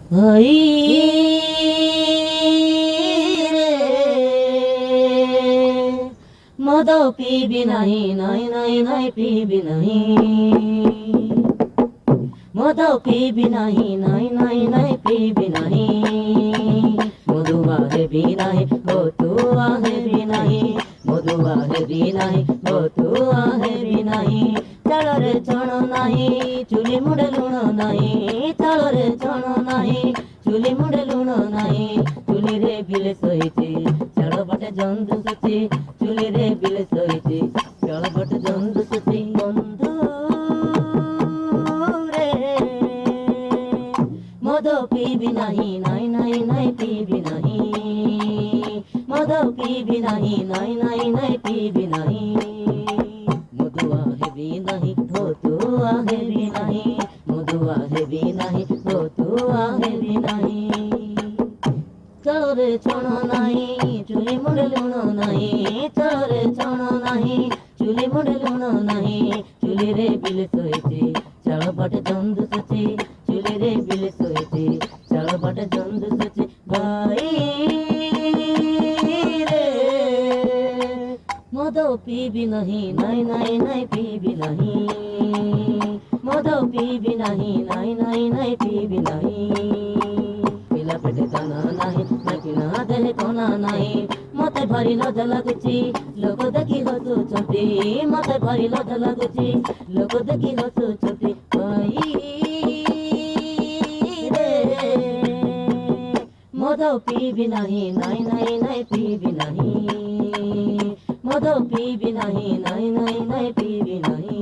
ভাই রে মদ পিবি নাহি নাই নাই নাই পিবি নাহি মদ পিবি নাহি নাই নাই নাই পিবি নাহি মধুবা হেবি নাই বতুয়া হেবি নাই মধুবা হেবি নাই বতুয়া হেবি নাই চাଳରେ ଚଣ ନାହିଁ ଚୁଲି ମୁଣ୍ଡେ ଲୁଣ ନାହିଁ ଚାଳରେ ଚଣ ନାହିଁ ଚୁଲି ମୁଣ୍ଡେ ଲୁଣ ନାହିଁ ଚୁଲିରେ ବିଲେ ଶୋଇଛି ଚାଳ ପଟେ ଜନ୍ତୁ ଶୋଚି ଚୁଲିରେ ବିଲେ ଶୋଇଛି ଚାଳ ପଟେ ଜନ୍ତୁ ଶୋଚି ବନ୍ଧୁ ରେ ମଦ ପିଇବି ନାହିଁ ନାଇଁ ନାଇଁ ନାଇଁ ପିଇବି ନାହିଁ ମଦ ପିଇବି ନାହିଁ ନାଇଁ ନାଇଁ ନାଇଁ ପିଇବି ନାହିଁ ମଧୁଆ ହେବି ନାହିଁ ଭତୁଆ ହେବି ନାହିଁ ମଧୁଆ ହେବି ନାହିଁ ଭତୁଆ ହେବି ନାହିଁ ଚାଳରେ ଛଣ ନାହିଁ ଚୁଲି ମୁଣ୍ଡେ ଲୁଣ ନାହିଁ ଚାଳରେ ଛଣ ନାହିଁ ଚୁଲି ମୁଣ୍ଡେ ଲୁଣ ନାହିଁ ଚୁଲିରେ ବିଲେ ଶୋଇଛି ଚାଳ ପଟେ ଜନ୍ତୁ ଶୋଚି ଚୁଲିରେ ବିଲେ ଶୋଇଛି ଚାଳ ପଟେ ଜନ୍ତୁ ଶୋଚି ଭାଇ ରେ ମଦ ପିଇବି ନାହିଁ ନାଇଁ ନାଇଁ ନାଇଁ ପିଇବି ନାହିଁ ମଦ ପିଇବି ନାହିଁ ନାଇଁ ନାଇଁ ନାଇଁ ପିଇବି ନାହିଁ ପିଲା ପେଟେ ଦାନା ନାହିଁ ନାକିନା ଦେହେ କନା ନାହିଁ ମତେ ଭାରି ଲାଜ ଲାଗୁଛି ଲୋକ ଦେଖି ହସୁଛନ୍ତି ମତେ ଭାରି ଲାଜ ଲାଗୁଛି ଲୋକ ଦେଖି ହସୁଛନ୍ତି ଭାଇ ରେ ମଦ ପିଇବି ନାହିଁ ନାଇଁ ନାଇଁ ନାଇଁ ପିଇବି ନାହିଁ ମଦ ପିଇବି ନାହିଁ ନାଇଁ ନାଇଁ ନାଇଁ ପିଇବି ନାହିଁ